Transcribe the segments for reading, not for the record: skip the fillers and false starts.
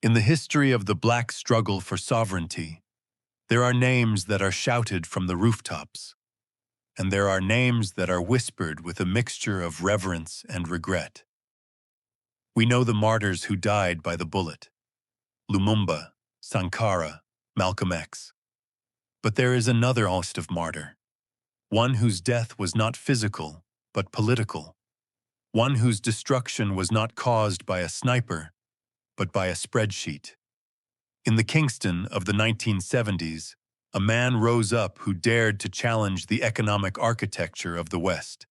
In the history of the black struggle for sovereignty, there are names that are shouted from the rooftops, and there are names that are whispered with a mixture of reverence and regret. We know the martyrs who died by the bullet: Lumumba, Sankara, Malcolm X. But there is another host of martyr, one whose death was not physical, but political, one whose destruction was not caused by a sniper, but by a spreadsheet. In the Kingston of the 1970s, a man rose up who dared to challenge the economic architecture of the West.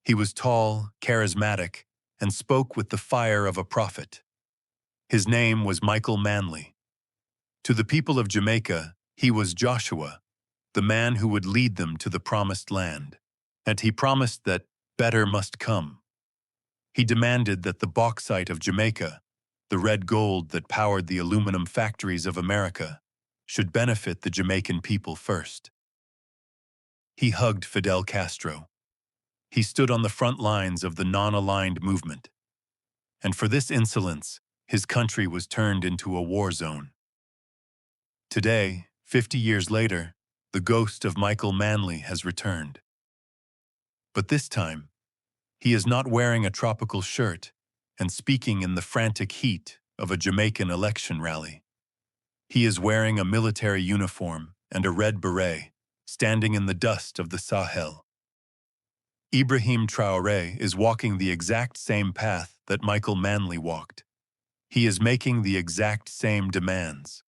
He was tall, charismatic, and spoke with the fire of a prophet. His name was Michael Manley. To the people of Jamaica, he was Joshua, the man who would lead them to the promised land. And he promised that better must come. He demanded that the bauxite of Jamaica, the red gold that powered the aluminum factories of America, should benefit the Jamaican people first. He hugged Fidel Castro. He stood on the front lines of the non-aligned movement. And for this insolence, his country was turned into a war zone. Today, 50 years later, the ghost of Michael Manley has returned. But this time, he is not wearing a tropical shirt and speaking in the frantic heat of a Jamaican election rally. He is wearing a military uniform and a red beret, standing in the dust of the Sahel. Ibrahim Traoré is walking the exact same path that Michael Manley walked. He is making the exact same demands.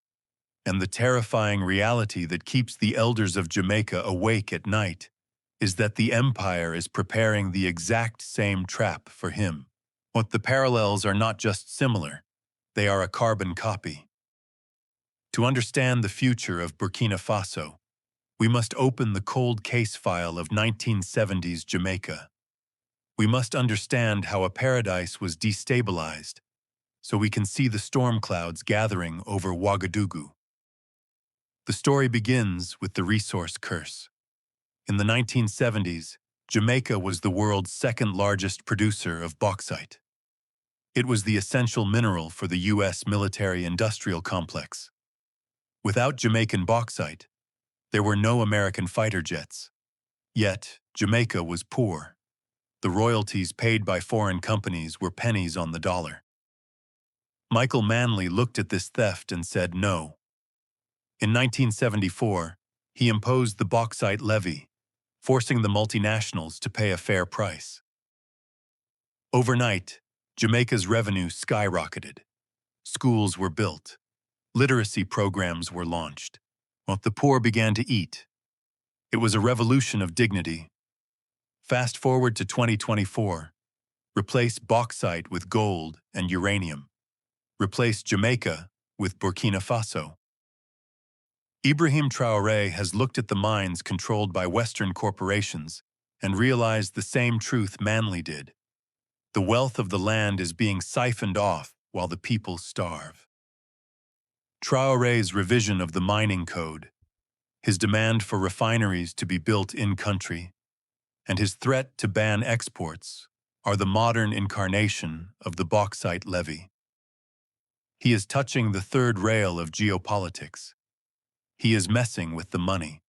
And the terrifying reality that keeps the elders of Jamaica awake at night is that the empire is preparing the exact same trap for him. What the parallels are not just similar, they are a carbon copy. To understand the future of Burkina Faso, we must open the cold case file of 1970s Jamaica. We must understand how a paradise was destabilized, so we can see the storm clouds gathering over Ouagadougou. The story begins with the resource curse. In the 1970s, Jamaica was the world's second-largest producer of bauxite. It was the essential mineral for the U.S. military-industrial complex. Without Jamaican bauxite, there were no American fighter jets. Yet, Jamaica was poor. The royalties paid by foreign companies were pennies on the dollar. Michael Manley looked at this theft and said no. In 1974, he imposed the bauxite levy, forcing the multinationals to pay a fair price. Overnight, Jamaica's revenue skyrocketed. Schools were built. Literacy programs were launched. The poor began to eat. It was a revolution of dignity. Fast forward to 2024. Replace bauxite with gold and uranium. Replace Jamaica with Burkina Faso. Ibrahim Traoré has looked at the mines controlled by Western corporations and realized the same truth Manley did. The wealth of the land is being siphoned off while the people starve. Traoré's revision of the mining code, his demand for refineries to be built in-country, and his threat to ban exports are the modern incarnation of the bauxite levy. He is touching the third rail of geopolitics. He is messing with the money.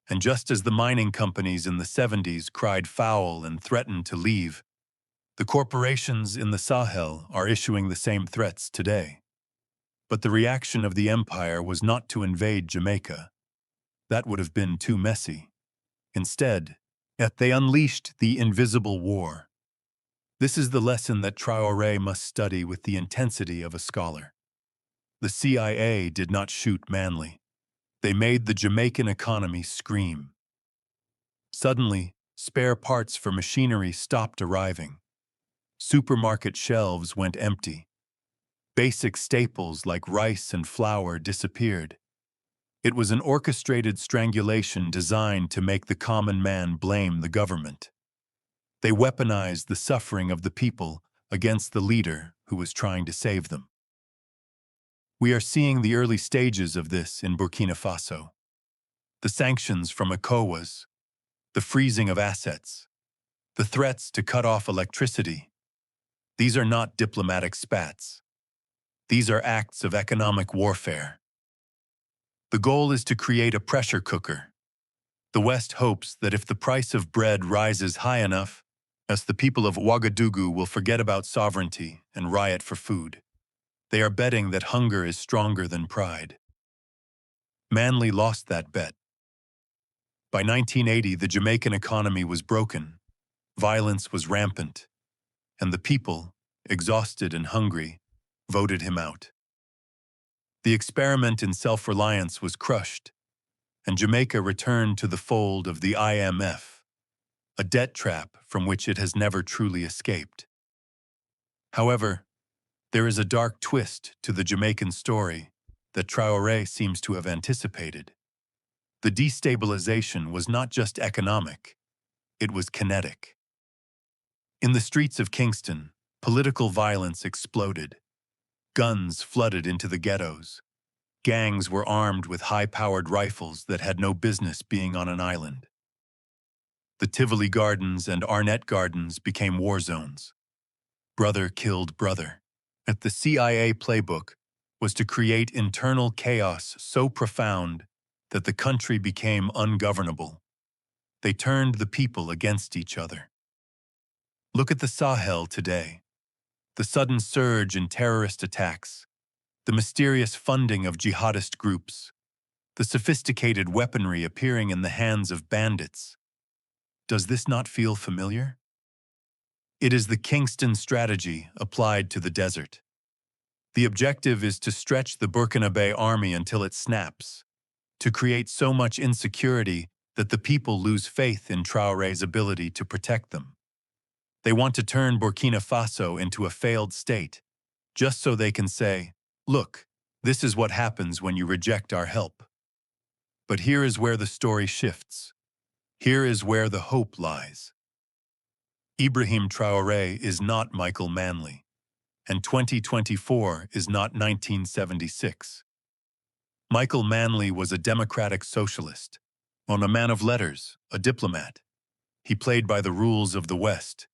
And just as the mining companies in the 70s cried foul and threatened to leave, the corporations in the Sahel are issuing the same threats today. But the reaction of the empire was not to invade Jamaica. That would have been too messy. Instead, they unleashed the invisible war. This is the lesson that Traoré must study with the intensity of a scholar. The CIA did not shoot Manley. They made the Jamaican economy scream. Suddenly, spare parts for machinery stopped arriving. Supermarket shelves went empty. Basic staples like rice and flour disappeared. It was an orchestrated strangulation designed to make the common man blame the government. They weaponized the suffering of the people against the leader who was trying to save them. We are seeing the early stages of this in Burkina Faso. The sanctions from ECOWAS, the freezing of assets, the threats to cut off electricity. These are not diplomatic spats. These are acts of economic warfare. The goal is to create a pressure cooker. The West hopes that if the price of bread rises high enough, as the people of Ouagadougou will forget about sovereignty and riot for food. They are betting that hunger is stronger than pride. Manley lost that bet. By 1980, the Jamaican economy was broken, violence was rampant, and the people, exhausted and hungry, voted him out. The experiment in self-reliance was crushed, and Jamaica returned to the fold of the IMF, a debt trap from which it has never truly escaped. However, there is a dark twist to the Jamaican story that Traoré seems to have anticipated. The destabilization was not just economic, it was kinetic. In the streets of Kingston, political violence exploded. Guns flooded into the ghettos. Gangs were armed with high-powered rifles that had no business being on an island. The Tivoli Gardens and Arnett Gardens became war zones. Brother killed brother. The CIA playbook was to create internal chaos so profound that the country became ungovernable. They turned the people against each other. Look at the Sahel today. The sudden surge in terrorist attacks, the mysterious funding of jihadist groups, the sophisticated weaponry appearing in the hands of bandits. Does this not feel familiar? It is the Kingston strategy applied to the desert. The objective is to stretch the Burkina Faso army until it snaps, to create so much insecurity that the people lose faith in Traoré's ability to protect them. They want to turn Burkina Faso into a failed state, just so they can say, "Look, this is what happens when you reject our help." But here is where the story shifts. Here is where the hope lies. Ibrahim Traoré is not Michael Manley, and 2024 is not 1976. Michael Manley was a democratic socialist, a man of letters, a diplomat. He played by the rules of the West.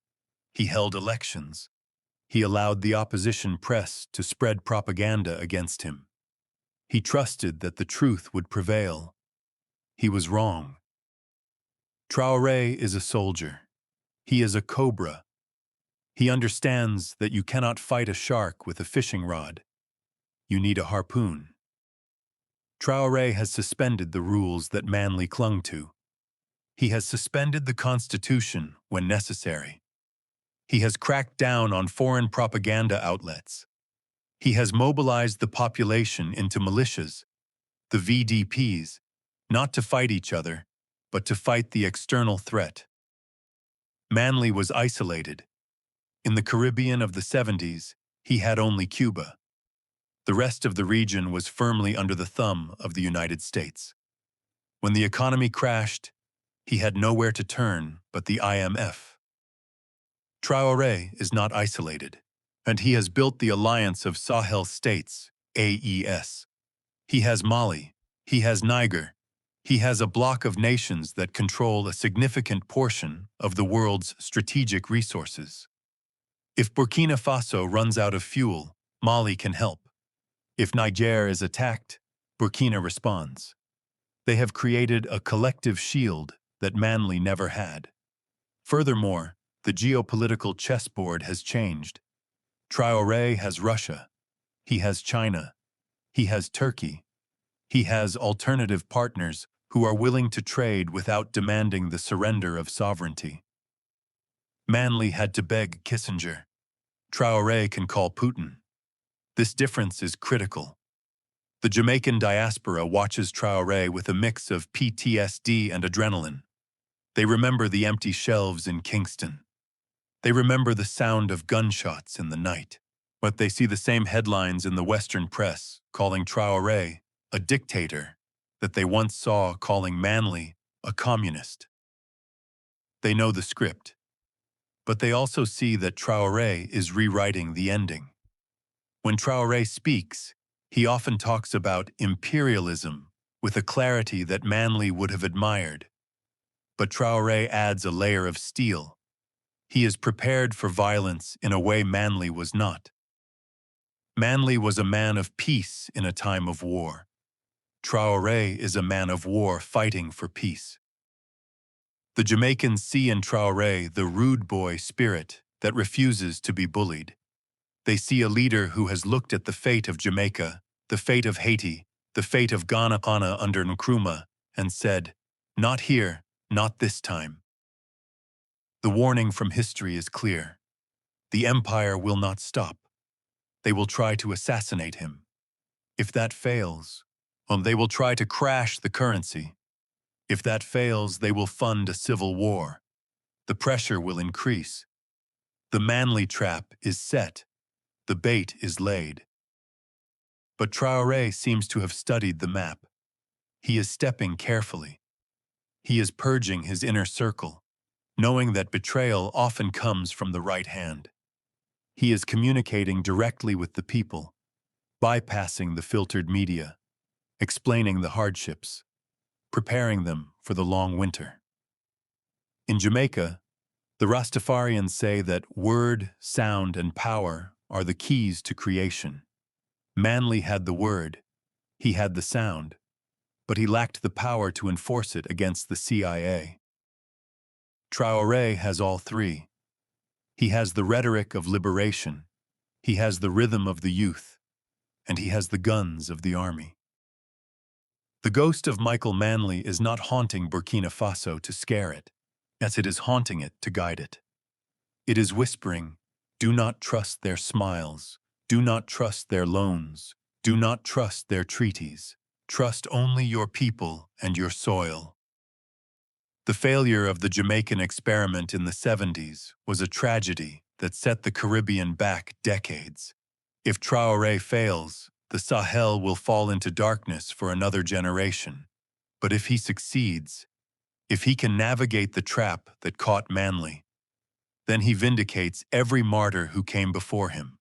He held elections. He allowed the opposition press to spread propaganda against him. He trusted that the truth would prevail. He was wrong. Traoré is a soldier. He is a cobra. He understands that you cannot fight a shark with a fishing rod. You need a harpoon. Traoré has suspended the rules that Manley clung to. He has suspended the Constitution when necessary. He has cracked down on foreign propaganda outlets. He has mobilized the population into militias, the VDPs, not to fight each other, but to fight the external threat. Manley was isolated. In the Caribbean of the 70s, he had only Cuba. The rest of the region was firmly under the thumb of the United States. When the economy crashed, he had nowhere to turn but the IMF. Traoré is not isolated, and he has built the Alliance of Sahel States, AES. He has Mali, he has Niger, he has a block of nations that control a significant portion of the world's strategic resources. If Burkina Faso runs out of fuel, Mali can help. If Niger is attacked, Burkina responds. They have created a collective shield that Manley never had. Furthermore, the geopolitical chessboard has changed. Traoré has Russia. He has China. He has Turkey. He has alternative partners who are willing to trade without demanding the surrender of sovereignty. Manley had to beg Kissinger. Traoré can call Putin. This difference is critical. The Jamaican diaspora watches Traoré with a mix of PTSD and adrenaline. They remember the empty shelves in Kingston. They remember the sound of gunshots in the night. But they see the same headlines in the Western press calling Traoré a dictator that they once saw calling Manley a communist. They know the script. But they also see that Traoré is rewriting the ending. When Traoré speaks, he often talks about imperialism with a clarity that Manley would have admired. But Traoré adds a layer of steel. He is prepared for violence in a way Manley was not. Manley was a man of peace in a time of war. Traoré is a man of war fighting for peace. The Jamaicans see in Traoré the rude boy spirit that refuses to be bullied. They see a leader who has looked at the fate of Jamaica, the fate of Haiti, the fate of Ghana under Nkrumah, and said, "Not here, not this time." The warning from history is clear. The empire will not stop. They will try to assassinate him. If that fails, they will try to crash the currency. If that fails, they will fund a civil war. The pressure will increase. The Manley trap is set. The bait is laid. But Traoré seems to have studied the map. He is stepping carefully. He is purging his inner circle, knowing that betrayal often comes from the right hand. He is communicating directly with the people, bypassing the filtered media, explaining the hardships, preparing them for the long winter. In Jamaica, the Rastafarians say that word, sound, and power are the keys to creation. Manley had the word, he had the sound, but he lacked the power to enforce it against the CIA. Traoré has all three. He has the rhetoric of liberation, he has the rhythm of the youth, and he has the guns of the army. The ghost of Michael Manley is not haunting Burkina Faso to scare it, as it is haunting it to guide it. It is whispering, "Do not trust their smiles, do not trust their loans, do not trust their treaties, trust only your people and your soil." The failure of the Jamaican experiment in the 70s was a tragedy that set the Caribbean back decades. If Traoré fails, the Sahel will fall into darkness for another generation. But if he succeeds, if he can navigate the trap that caught Manley, then he vindicates every martyr who came before him.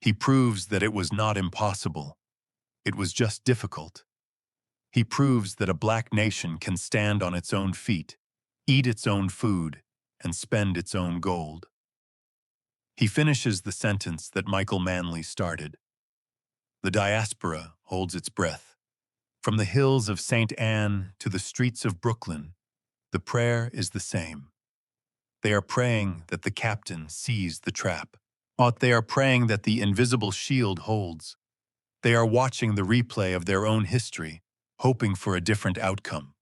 He proves that it was not impossible. It was just difficult. He proves that a black nation can stand on its own feet, eat its own food, and spend its own gold. He finishes the sentence that Michael Manley started. The diaspora holds its breath. From the hills of St. Anne to the streets of Brooklyn, the prayer is the same. They are praying that the captain sees the trap. They are praying that the invisible shield holds. They are watching the replay of their own history, hoping for a different outcome.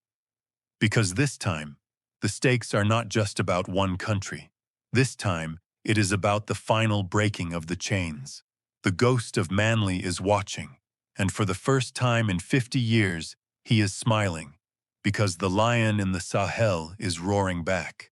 Because this time, the stakes are not just about one country. This time, it is about the final breaking of the chains. The ghost of Manley is watching, and for the first time in 50 years, he is smiling, because the lion in the Sahel is roaring back.